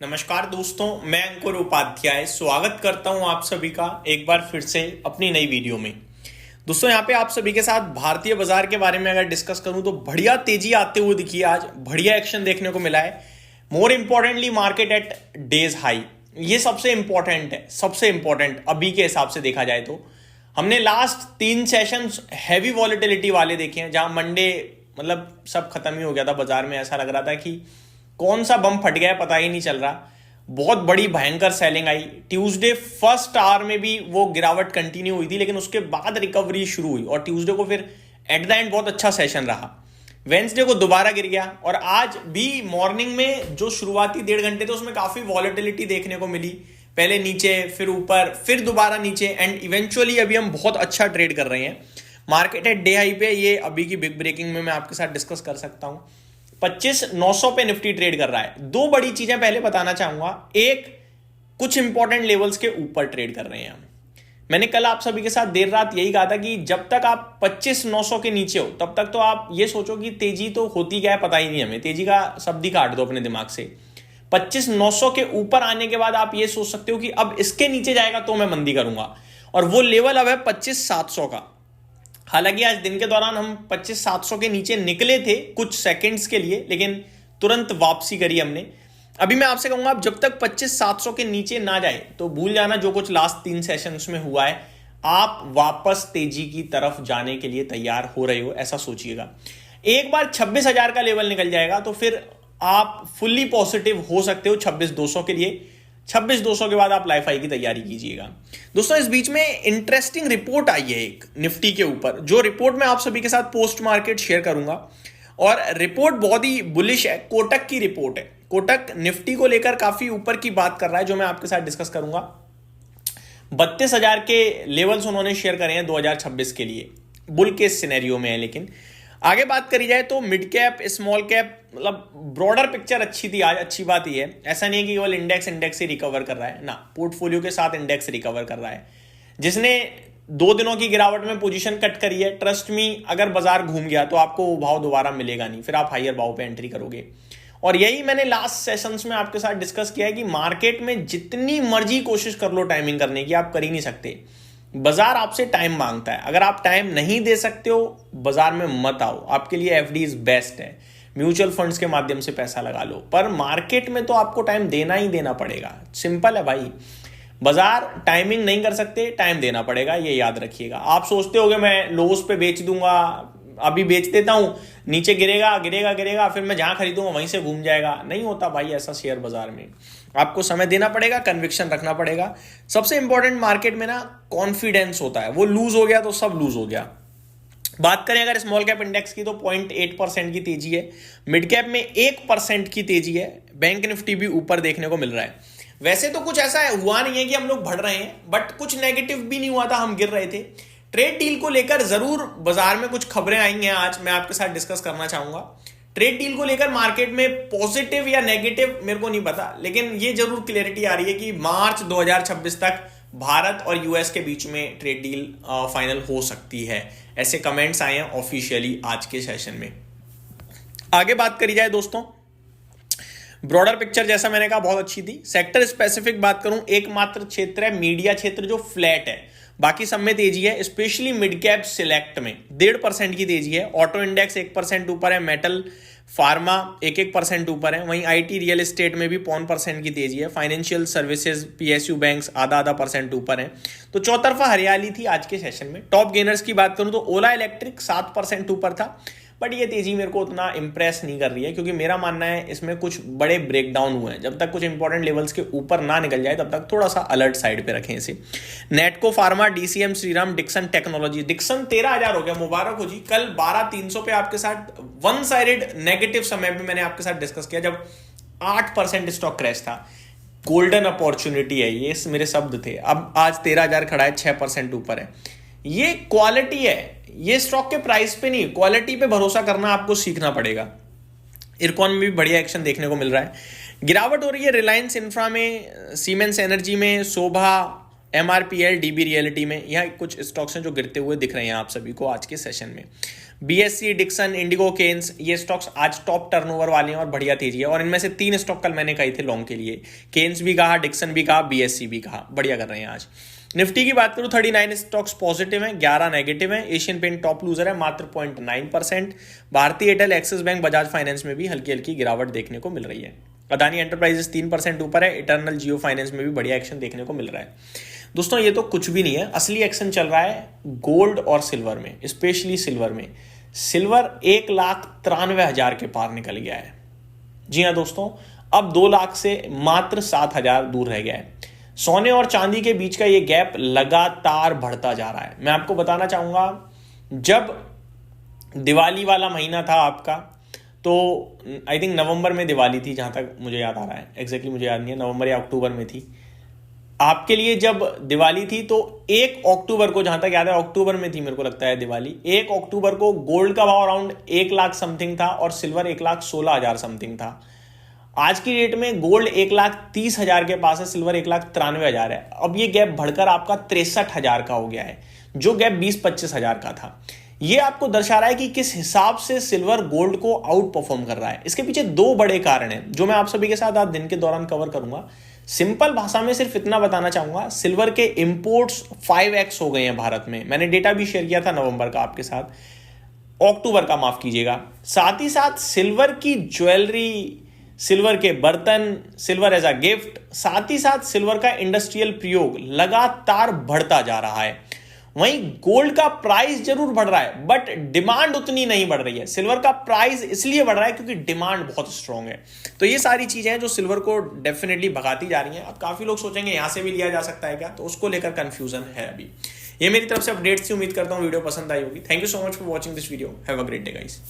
नमस्कार दोस्तों, मैं अंकुर उपाध्याय स्वागत करता हूं आप सभी का एक बार फिर से अपनी नई वीडियो में। दोस्तों यहाँ पे आप सभी के साथ भारतीय बाजार के बारे में अगर डिस्कस करूं तो बढ़िया तेजी आते हुए दिखी है। आज बढ़िया एक्शन देखने को मिला है। More importantly market at days high, ये सबसे इंपॉर्टेंट है, सबसे इंपॉर्टेंट अभी के हिसाब से देखा जाए तो। हमने लास्ट 3 सेशंस हैवी वॉलेटिलिटी वाले देखे हैं, जहां मंडे मतलब सब खत्म ही हो गया था बाजार में। ऐसा लग रहा था कि कौन सा बम फट गया पता ही नहीं चल रहा। बहुत बड़ी भयंकर सेलिंग आई। ट्यूसडे फर्स्ट आवर में भी वो गिरावट कंटिन्यू हुई थी, लेकिन उसके बाद रिकवरी शुरू हुई और ट्यूसडे को फिर एट द एंड बहुत अच्छा सेशन रहा। वेंसडे को दोबारा गिर गया और आज भी मॉर्निंग में जो शुरुआती 1.5 घंटे थे उसमें काफी वॉलेटिलिटी देखने को मिली। पहले नीचे, फिर ऊपर, फिर दोबारा नीचे एंड इवेंचुअली अभी हम बहुत अच्छा ट्रेड कर रहे हैं। मार्केट एट डे हाई पे ये अभी की बिग ब्रेकिंग में मैं आपके साथ डिस्कस कर सकता हूं। 25,900 पे निफ्टी ट्रेड कर रहा है। 2 बड़ी चीजें पहले बताना चाहूंगा। एक, कुछ इंपॉर्टेंट लेवल्स के ऊपर ट्रेड कर रहे हैं हम। मैंने कल आप सभी के साथ देर रात यही कहा था कि जब तक आप 25,900 के नीचे हो तब तक तो आप ये सोचो कि तेजी तो होती क्या है पता ही नहीं। हमें तेजी का शब्द ही काट दो अपने दिमाग से। 25,900 के ऊपर आने के बाद आप ये सोच सकते हो कि अब इसके नीचे जाएगा तो मैं मंदी करूंगा, और वो लेवल अब है 25,700 का। हालांकि आज दिन के दौरान हम 25,700 के नीचे निकले थे कुछ सेकंड्स के लिए, लेकिन तुरंत वापसी करी हमने। अभी मैं आपसे कहूंगा, आप जब तक 25,700 के नीचे ना जाए तो भूल जाना जो कुछ लास्ट 3 सेशंस में हुआ है। आप वापस तेजी की तरफ जाने के लिए तैयार हो रहे हो, ऐसा सोचिएगा। एक बार 26,000 का लेवल निकल जाएगा तो फिर आप फुल्ली पॉजिटिव हो सकते हो 26,200 के लिए। 26,200 के बाद आप लाइफ हाई की तैयारी कीजिएगा। दोस्तों इस बीच में इंटरेस्टिंग रिपोर्ट आई है एक निफ्टी के ऊपर, जो रिपोर्ट मैं आप सभी के साथ पोस्ट मार्केट शेयर करूंगा। और रिपोर्ट बहुत ही बुलिश है। कोटक की रिपोर्ट है। कोटक निफ्टी को लेकर काफी ऊपर की बात कर रहा है, जो मैं आपके साथ डिस्कस करूंगा। 32,000 के लेवल्स उन्होंने शेयर करे हैं 2026 के लिए। बुल केस सिनेरियो में है। लेकिन आगे बात करी जाए तो मिड कैप, स्मॉल कैप, मतलब ब्रॉडर पिक्चर अच्छी थी आज। अच्छी बात यह है, ऐसा नहीं है कि केवल इंडेक्स ही रिकवर कर रहा है ना, पोर्टफोलियो के साथ इंडेक्स रिकवर कर रहा है। जिसने 2 दिनों की गिरावट में पोजीशन कट करी है, ट्रस्ट मी, अगर बाजार घूम गया तो आपको वो भाव दोबारा मिलेगा नहीं, फिर आप हायर भाव पे एंट्री करोगे। और यही मैंने लास्ट सेशंस में आपके साथ डिस्कस किया है कि मार्केट में जितनी मर्जी कोशिश कर लो टाइमिंग करने की, आप कर ही नहीं सकते। बाजार आपसे टाइम मांगता है। अगर आप टाइम नहीं दे सकते हो, बाजार में मत आओ। आपके लिए एफडीज बेस्ट है। म्यूचुअल फंड्स के माध्यम से पैसा लगा लो, पर मार्केट में तो आपको टाइम देना ही देना पड़ेगा। सिंपल है भाई। बाजार टाइमिंग नहीं कर सकते, टाइम देना पड़ेगा, ये याद रखिएगा। आप सोचते होगे मैं लोस पे बेच दूंगा, अभी बेच देता हूं, नीचे गिरेगा गिरेगा गिरेगा, फिर मैं जहां खरीदूंगा वहीं से घूम जाएगा। नहीं होता भाई ऐसा शेयर बाजार में। आपको समय देना पड़ेगा, कन्विक्शन रखना पड़ेगा। सबसे इंपॉर्टेंट मार्केट में ना कॉन्फिडेंस होता है। वो लूज हो गया तो सब लूज हो गया। बात करें अगर स्मॉल कैप इंडेक्स की तो 0.8% की तेजी है। मिड कैप में 1% की तेजी है। बैंक निफ्टी भी ऊपर देखने को मिल रहा है। वैसे तो कुछ ऐसा हुआ नहीं है कि हम लोग बढ़ रहे हैं, बट कुछ नेगेटिव भी नहीं हुआ था, हम गिर रहे थे। ट्रेड डील को लेकर जरूर बाजार में कुछ खबरें आई हैं, आज मैं आपके साथ डिस्कस करना चाहूंगा। ट्रेड डील को लेकर मार्केट में पॉजिटिव या नेगेटिव मेरे को नहीं पता, लेकिन ये जरूर क्लियरिटी आ रही है कि मार्च 2026 तक भारत और यूएस के बीच में ट्रेड डील फाइनल हो सकती है। ऐसे कमेंट्स आए हैं ऑफिशियली आज के सेशन में। आगे बात करी जाए दोस्तों, ब्रॉडर पिक्चर जैसा मैंने कहा बहुत अच्छी थी। सेक्टर स्पेसिफिक बात करूं, एकमात्र क्षेत्र है मीडिया क्षेत्र जो फ्लैट है, बाकी सब में तेजी है। स्पेशली मिड कैप सिलेक्ट में 1.5% की तेजी है। ऑटो इंडेक्स 1% ऊपर है। मेटल, फार्मा 1% ऊपर है। वहीं आईटी, रियल एस्टेट में भी 0.1% की तेजी है। फाइनेंशियल सर्विसेज, पीएसयू बैंक्स आधा परसेंट ऊपर है। तो चौतरफा हरियाली थी आज के सेशन में। टॉप गेनर्स की बात करूं तो ओला इलेक्ट्रिक 7% ऊपर था, बट ये तेजी मेरे को उतना इंप्रेस नहीं कर रही है, क्योंकि मेरा मानना है इसमें कुछ बड़े ब्रेकडाउन हुए हैं। जब तक कुछ इंपॉर्टेंट लेवल्स के ऊपर ना निकल जाए तब तक थोड़ा सा अलर्ट साइड पे रखें इसे। Natco pharma, DCM, Shriram, Dixon technology. Dixon 13,000 हो गया, मुबारक हो जी। कल 12,300 पे आपके साथ वन साइडेड नेगेटिव समय में मैंने आपके साथ डिस्कस किया, जब 8% स्टॉक क्रैश था। गोल्डन अपॉर्चुनिटी है, ये मेरे शब्द थे। अब आज 13,000 खड़ा है, 6% ऊपर है। ये क्वालिटी है। ये स्टॉक के प्राइस पे नहीं, क्वालिटी पे भरोसा करना आपको सीखना पड़ेगा। इरकॉन में भी बढ़िया एक्शन देखने को मिल रहा है। गिरावट हो रही है रिलायंस इंफ्रा में, सीमेंस एनर्जी में, शोभा, एमआरपीएल, डीबी रियलिटी में। यहाँ कुछ स्टॉक्स हैं जो गिरते हुए दिख रहे हैं आप सभी को आज के सेशन में। बीएससी, डिक्सन, इंडिगो, केन्स, ये स्टॉक्स आज टॉप टर्नओवर वाले हैं और बढ़िया तेजी है। और इनमें से 3 स्टॉक कल मैंने कहे थे लॉन्ग के लिए, केन्स भी कहा, डिक्सन भी कहा, बीएससी भी कहा, बढ़िया कर रहे हैं आज। निफ्टी की बात करूं 39 स्टॉक्स पॉजिटिव हैं, 11 नेगेटिव हैं। एशियन पेंट टॉप लूजर है, मात्र 0.9%। भारतीय Airtel, axis bank, Bajaj finance में भी हल्की हल्की गिरावट देखने को मिल रही है। अदानी एंटरप्राइजेस 3% ऊपर है, इटर्नल जियो फाइनेंस में भी बढ़िया एक्शन देखने को मिल रहा है। दोस्तों ये तो कुछ भी नहीं है, असली एक्शन चल रहा है गोल्ड और सिल्वर में, स्पेशली सिल्वर में। सिल्वर 1,93,000 के पार निकल गया है। जी हाँ दोस्तों, अब 2 लाख से मात्र 7,000 दूर रह गया है। सोने और चांदी के बीच का ये गैप लगातार बढ़ता जा रहा है। मैं आपको बताना चाहूंगा, जब दिवाली वाला महीना था आपका, तो आई थिंक नवंबर में दिवाली थी, जहां तक मुझे याद आ रहा है, एग्जैक्टली मुझे याद नहीं है, नवंबर या अक्टूबर में थी आपके लिए जब दिवाली थी। तो 1 अक्टूबर को, जहां तक याद है अक्टूबर में थी मेरे को लगता है दिवाली, 1 अक्टूबर को गोल्ड का भाव अराउंड 1 लाख समथिंग था और सिल्वर 1,16,000 समथिंग था। आज की डेट में गोल्ड 1,30,000 के पास है, सिल्वर 1,93,000 है। अब ये गैप बढ़कर आपका 63,000 का हो गया है, जो गैप 20-25,000 का था। ये आपको दर्शा रहा है कि किस हिसाब से सिल्वर गोल्ड को आउट परफॉर्म कर रहा है। इसके पीछे 2 बड़े कारण हैं, जो मैं आप सभी के साथ आज दिन के दौरान कवर करूंगा। सिंपल भाषा में सिर्फ इतना बताना चाहूंगा, सिल्वर के इंपोर्ट्स 5x हो गए हैं भारत में। मैंने डेटा भी शेयर किया था नवंबर का आपके साथ, अक्टूबर का माफ कीजिएगा। साथ ही साथ सिल्वर की ज्वेलरी, सिल्वर के बर्तन, सिल्वर एज अ गिफ्ट, साथ ही साथ सिल्वर का इंडस्ट्रियल प्रयोग लगातार बढ़ता जा रहा है। वहीं गोल्ड का प्राइस जरूर बढ़ रहा है, बट डिमांड उतनी नहीं बढ़ रही है। सिल्वर का प्राइस इसलिए बढ़ रहा है क्योंकि डिमांड बहुत स्ट्रांग है। तो ये सारी चीजें हैं जो सिल्वर को डेफिनेटली भगाती जा रही हैं। अब काफी लोग सोचेंगे यहां से भी लिया जा सकता है क्या, तो उसको लेकर कंफ्यूजन है अभी। ये मेरी तरफ से अपडेट्स थी, उम्मीद करता हूं वीडियो पसंद आई होगी। Thank you so much for watching this video. Have a great day guys.